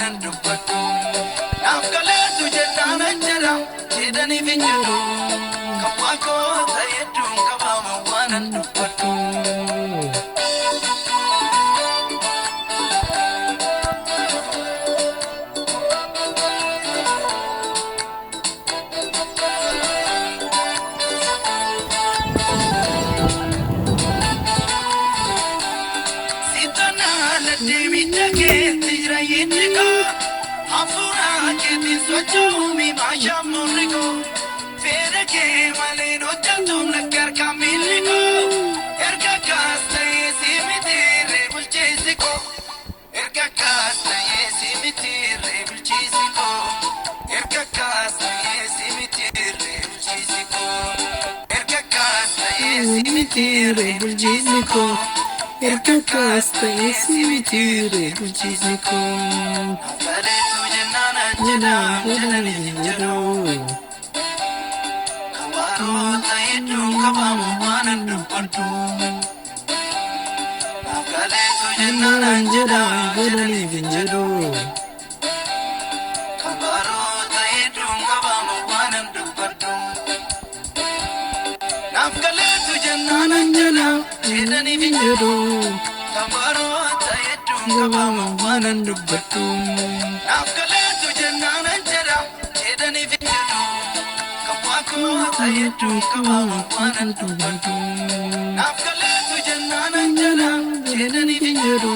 waanan dubbadhu naaf galeetu jennaan anjala jedhaniif hin jedhu kan waaqoo ta'edduun qabaama waanan dubbadhu. Sochomi masha muriko, fere ke malino jantum nakar kamiliko. Erga kasta yesi mitire bulchisiko, erga kasta yesi mitire bulchisiko, erga kasta yesi mitire bulchisiko, erga kasta yesi mitire bulchisiko, erga kasta yesi mitire bulchisiko. Jena jero Kawaro tayedu kabamu wanan dubbadhu Nafgaleetu jennaan jedhaniif hin jedhu Kawaro tayedu kabamu wanan dubbadhu Nafgaleetu jennaan jedhaniif hin jedhu Kawaro tayedu kabamu wanan dubbadhu Tayedu kabamu waanan dubbadhu naaf galeetu jennaan anjala jedhaniif hin jedhu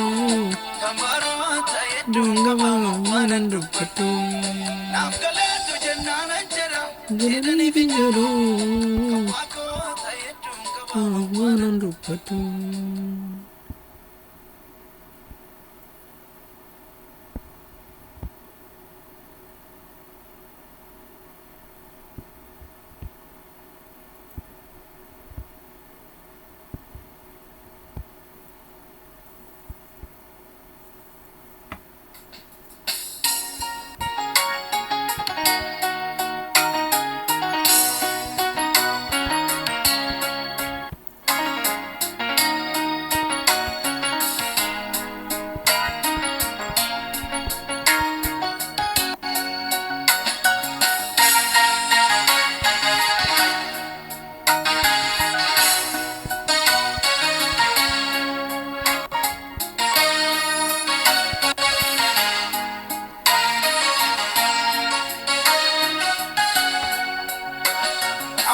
kan baroo tayedu kabamu waanan dubbadhu naaf galeetu jennaan anjala jedhaniif hin jedhu kan waaqoo tayedu kabamu waanan dubbadhu.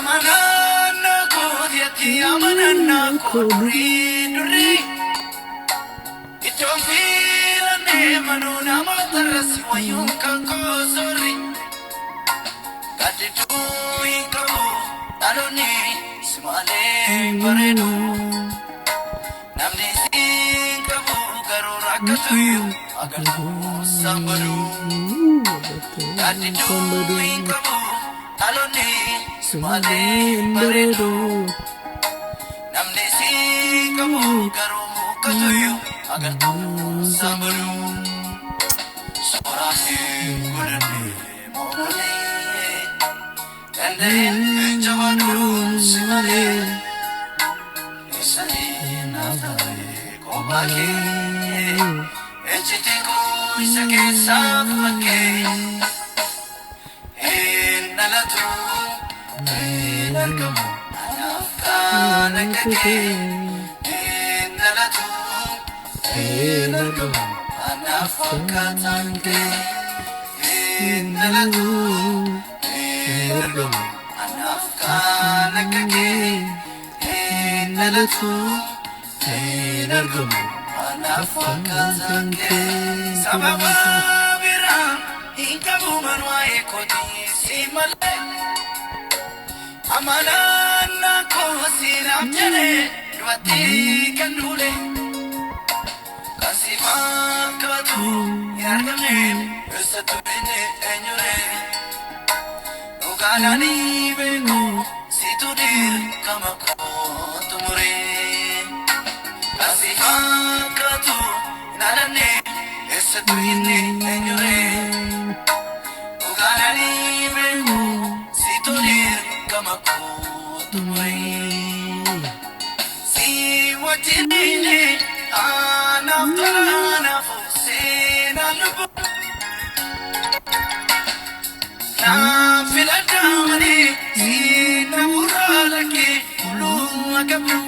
Amanana kodiyati amanana kodri duri Itofila ne manuna matarasi wayun kanko sorry Kaditu ikabu taloni smale barenu Namni ikabu garu rakatuyu agalu sambaru Kaditu ikabu taloni Smale bareedu namni si qabu garuu mukkatuyu agartuu sambaru sooraafi godhanne moolee danda'een jabaadhuun si malee eessanii naaf ta'ee kophaa kee ejjiti koo isa keessaa fakkee hin dhalatu. Nargamu anafkan kake nalatu nargamu anafkan ke nalatu nargamu anafkan kake nalatu nargamu anafkan ke sababa biram inkabu manwa ekoti simale Amanana kosina mjane Dwati kandule Kasima katu Yargamne Usatu bine enyure Ugalani benu Situdir kama kotumure Kasima katu Narane Usatu bine enyure Ugalani benu Situdir kama kotumure Si wajibine Anaftana fusina lubu Filadamani, Sina Uralaki, Lumakabu,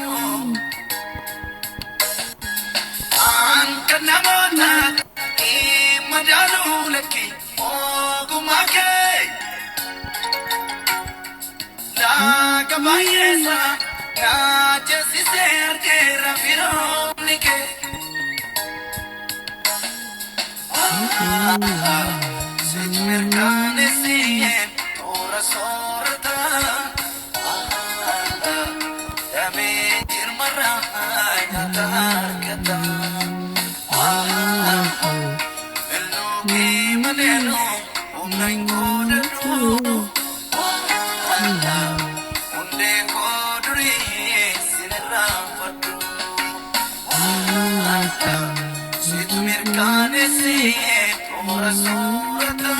Ankanamona, Imadalulaki, Ogumake, La Cabayesa, Najasiser, Rafironike. Merkane siyen ora sorata dame jirmara ayata kata elo ki maneno umnai kodru unde kodri sinera fatu sit merkane siyen ora sorata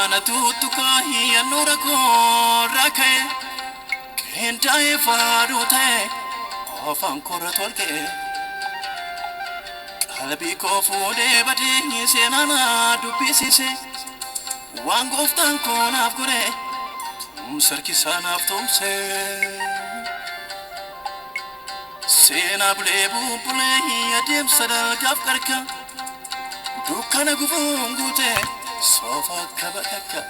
sana tutukahi anura ko rakhe Kentai faru the ofan koratol ke Qalbi ko fude bade senana dubisise Wangoftan ko nafgure sarki sana aftomse Sena blebu bule adem sadal gafkarka Dukana gufungute sofa kabakaka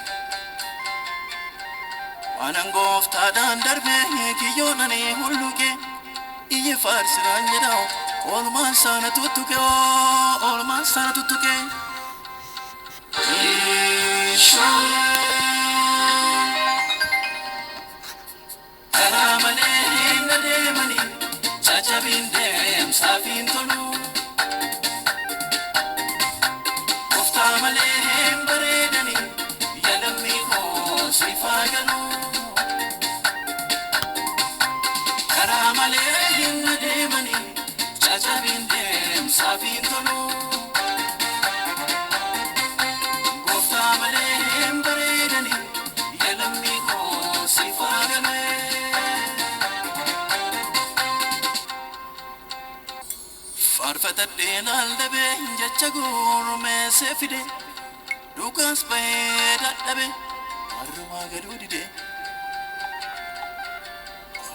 Wanangofta dan darbe kiyonani hulluke Iye farsiranjidao olma sana tutuke Isho Karamane nademani Chachabindem safin tolu Uftamalem baredani Yalami ho sifagalu Karamale nademani Chachabindem safin tolu Uftamalem baredani Yalami ho sifagalu Farfatadeen aldabe jachagur me sefide Dukas bayda dabe maruma gadudide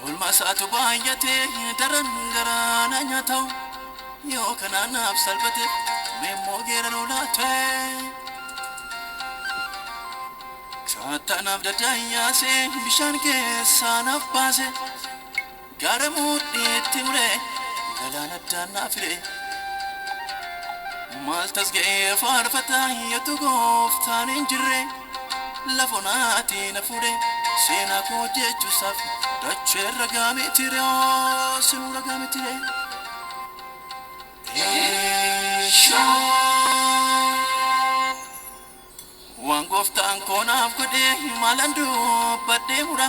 Olma saatu bayate darangara nanyatau Yo kanana absalbate memo geranu latwe Kata nabdadaya se bishan ke sanaf base Garamut itimre Galana dana fire Maltas ge farfata yetu goftan injire Lafonati na fure Sena ko jechu saf Dache ragami tire Sinu ragami tire Esho Wangoftan ko nafkode malandu Bade mura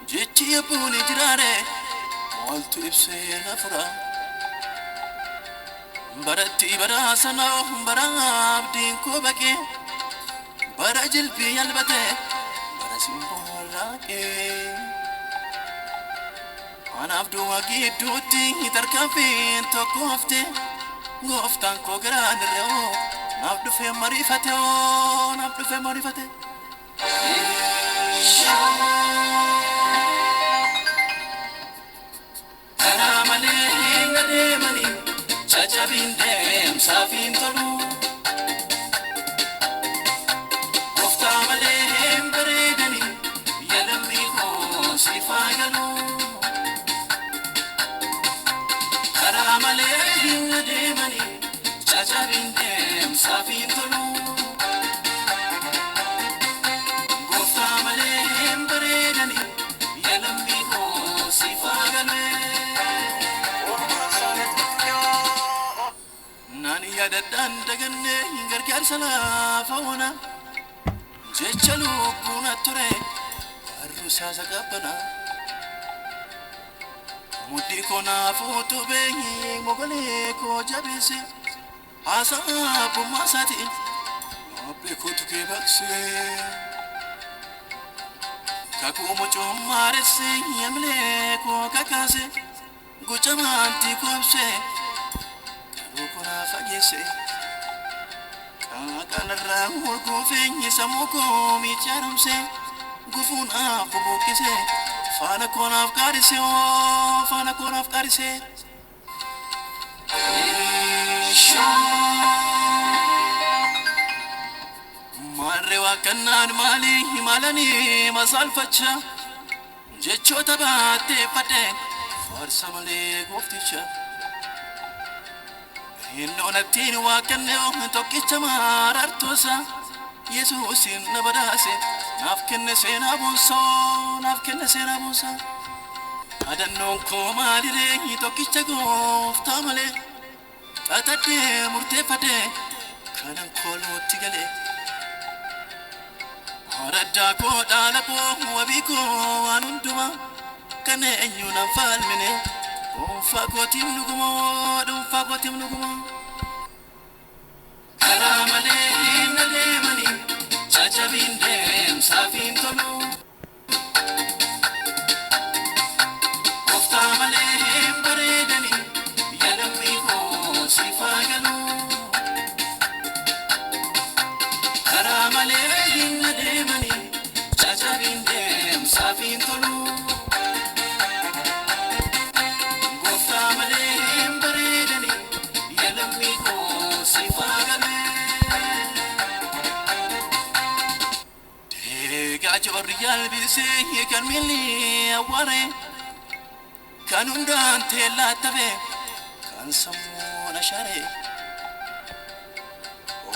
Jechi yapuni jirare Waltu ibsena fura Baratti barasana barabdin ko bake Barajil pi albate barasimbolake Anabdu agiduti tarkafin tokofte Goftan ko granreo Nabdu fe marifate Karamale nademani Chachabindem safin tolu Uftamalem baredani Yalami ho sifagalu Karamale nademani Chachabindem safin tolu Uftamalem baredani Yalami ho sifagalu Nani yadadan daganne gargar salafawna Jechalu kuna ture Arrusa sagabana Mudi kona foto behi mogale ko jabese Asa pumasati Mabe kutuke bakse Kaku mocho marese yamle ko kakase Guchamanti kopse Rukuna fagese Kanarra urgufenye samuko micharamse Gufuna kubukise Fana kona afkarise Isho Marrewa kannan mali himalani masalfacha Jechota baate pate Farsamale gofticha Innonatin wakaneo tokkicha marartosa Yesusin nabadase nafkenne sena bonsa Adannon ko malire tokkicha gofta male Tatade murtefate kanan kolutti gale Haradda ko dala ko wabiko anunduma kane enyuna falmine Fagotim nugumo Karamale nademani jajabindem safin tolu Kofta malem baredani yalammi ko sifagalu Kara malem nademani jajabindem safin tolu Kofta malem baredani yalammi ko sifagalu Gajor yalbise kan mili aware kan undan tela tabe kan samuna share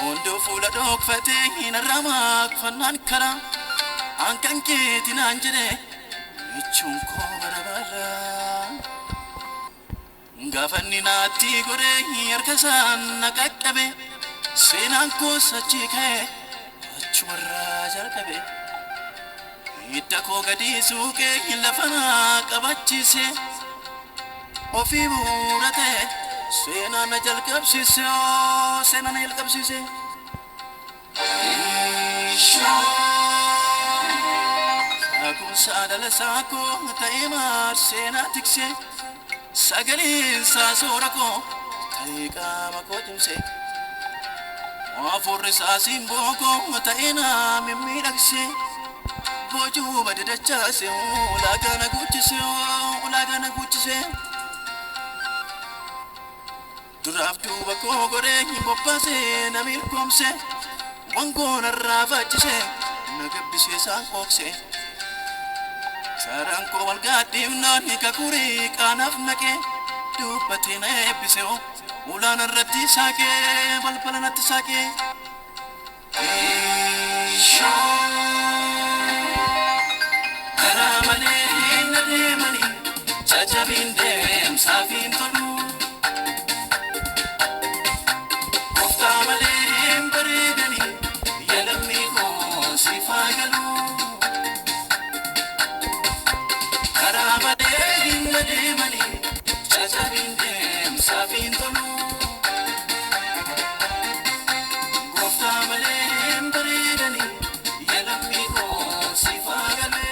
ondo fula dok fate hina ramak fanan kara ankan ke tinanjere ichun ko barabara gafani nati gore yarkasan nakakabe senan ko sachi khe achwara jarkabe Ita ko gadi suke hilafana kabachise Ofi murate sena na jalkabsise sena na jalkabsise Isha Aku sadala sako taimar sena tikse Sagalin sa sorako taika makotimse Wafurri sa simboko taina mimidakse Boju badadachase ulagana guchise Duraftu bako gore himbopase namil komse Wangona ravachise nagabise sankokse Saranko walgatim non hikakuri kanaf nake Dupatina episeo ulana rati sake balpalanati sake Jajabindem safin tolu Kofta malem baredani yalammi ko sifagalu Karamadem nademani jajabindem safin tolu Kofta malem baredani yalammi ko sifagalu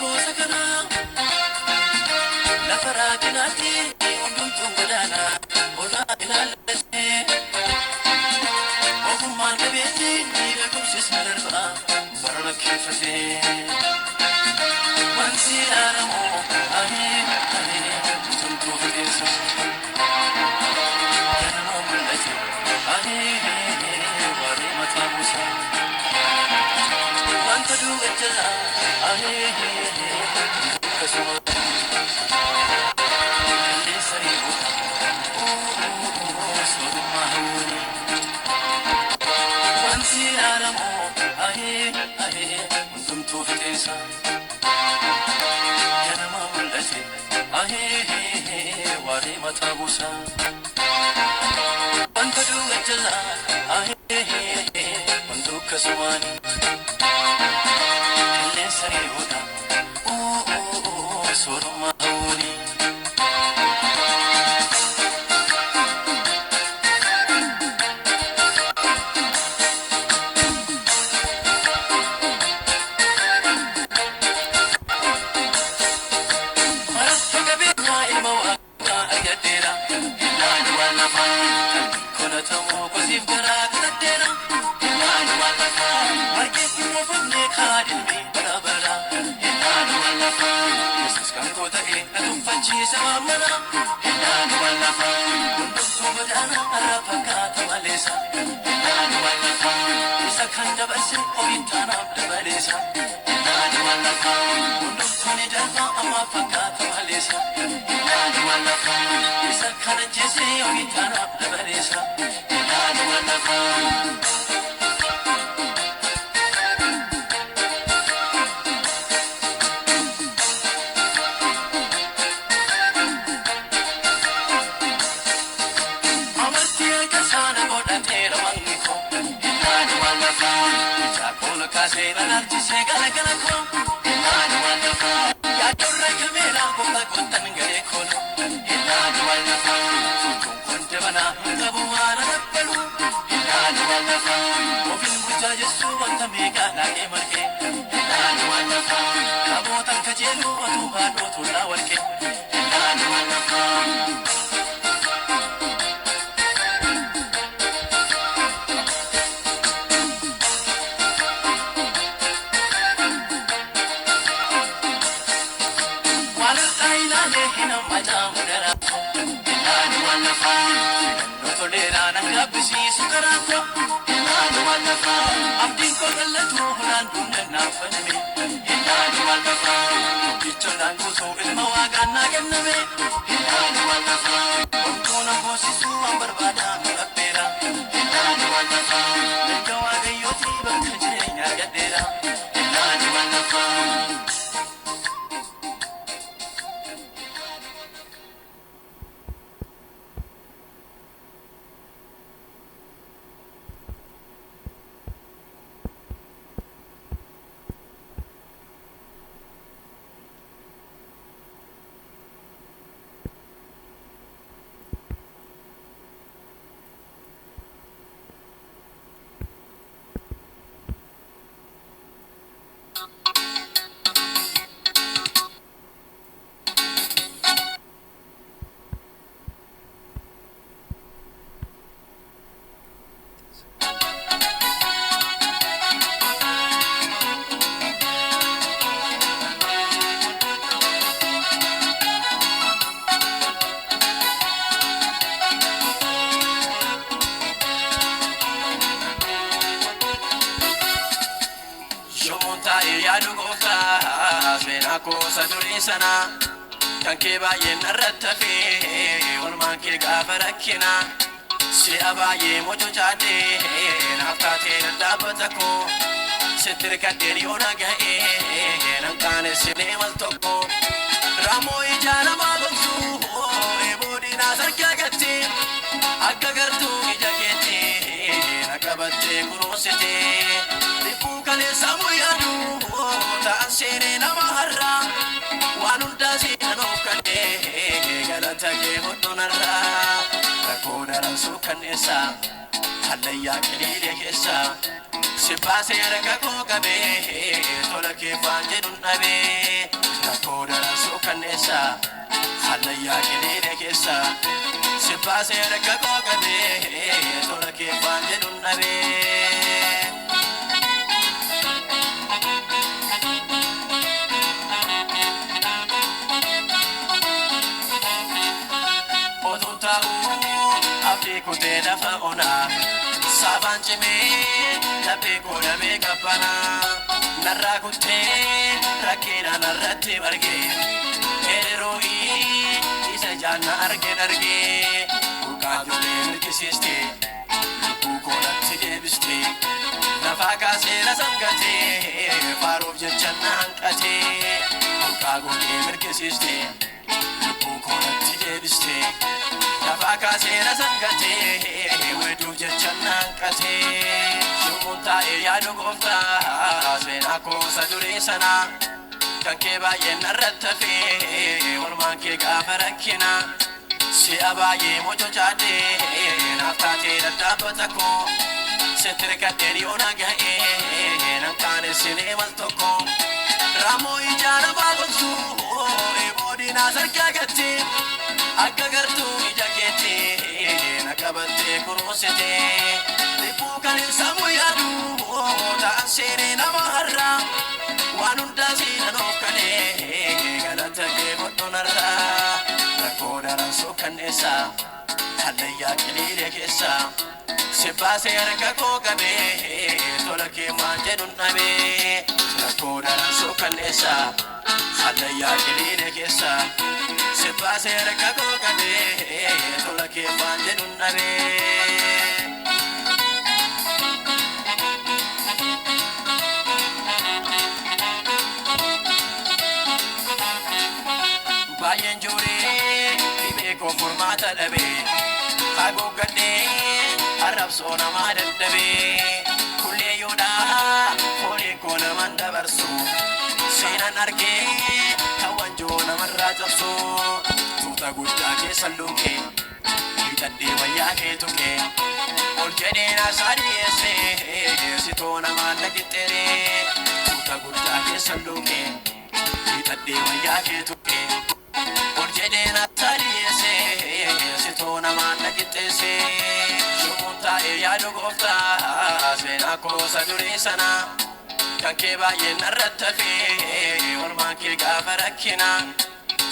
kosa kana la farakinati unduntu godana ola ilalase okumman beti ila kumsis malarba barana kifase wansi aramo ahe ahe tuntu fesa yana mulati ahe wari matabusa wanta du ejala ahe kasuma Tabusa, Pantadu Jala, Pandu Kaswani, Lesari Huda, Surmahuni. Kosa duri sana kan ke baye narrattafe orman ke gafara kina si abaye mojo jade naftate dabata ko sitir kaderi onaga nan kane sine mal toko ramo ijana magonsu e bodi na sarkagati agagartu ijageti nakabatte kurosete dipu kale samuyadu ta sene na maharra wanunda sinokane galata ke hodonara takodaran sukanesa halayya kelile kesa si baasee harka koo qabee tola kee waan jedhuun dhabee rakkoo daransuu kanneessa hallayyaa qiliile keessa si baasee harka koo qabee tola kee waan jedhuun dhabee. Oduun taa'uu abdii kutee lafa onaa saafaan cimee laphee koo dhabee qabbanaa narraa kuttee rakkina narratti margee eeroo'ii isa jaanna argee buqqaa ijoollee mirgisiistee lubbuu koo natti deebistee lafaa kaasee na sangatee faaruuf jecha na hanqatee buqqaa ijoollee mirgisiistee lubbuu koo natti deebistee lafaa kaasee na sangatee weedduuf jecha na hanqatee shummuun taa'ee yaadu gooftaa seenaa koosa durii sanaa kan kee baay'een narratti hafee ormaan kee gaafa rakkina si'a baay'ee mococaadhee naaf taatee dadhaabbata koo sitti hirkadhee dhiyoona ga'ee nan qaanessinee mal tokko raamoo ijaa namaa gorsuu eeboodinaa sarkaa gattee akka gartuu ija keettee na qabattee kunuunsitee dhibbuu kan hin sammuu yaadu ta'an seenee nama har'aa waan hundaa siinan of kalee galata kee godhonarraa rakkoo daransuu kanneessa hallayyaa qiliile keessa si baasee harka koo qabee tola kee waan jedhuun dhabee rakkoo daransuu kanneessa hallayyaa qiliile keessa si baasee harka koo qabee tola kee waan jedhuun dhabee. Baay'een jooree dhibee koo furmaata dhabee haguuggadhee arrabsoo namaa dadhabee kullee yoodhaa foonii koo naman dabarsu seenan argee hawwanjoo namarraa cabsu tuuta guddaa keessa luukee hidhadhee wayyaa kee tuqee ol jedhee naasaa dhiyeessee sitoo namaan naqixxeree tuuta guddaa keessa luukee hidhadhee wayyaa kee tuqee ol jedhee naasaa dhiyeessee sitoo namaan naqixxeessee shummuun taa'ee yaadu gooftaa seenaa koosa durii sanaa kan kee baay'een narratti hafee ormaan kee gaafa rakkina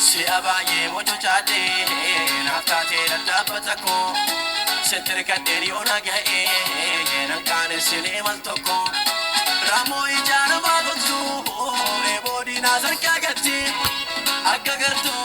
si'a baay'ee mococaadhee naaf taatee dadhaabbata koo sitti hirkadhee dhiyoona ga'ee nan qaanessinee mal tokko raamoo ijaa namaa gorsuu eeboodinaa sarkaa gattee akka gartuu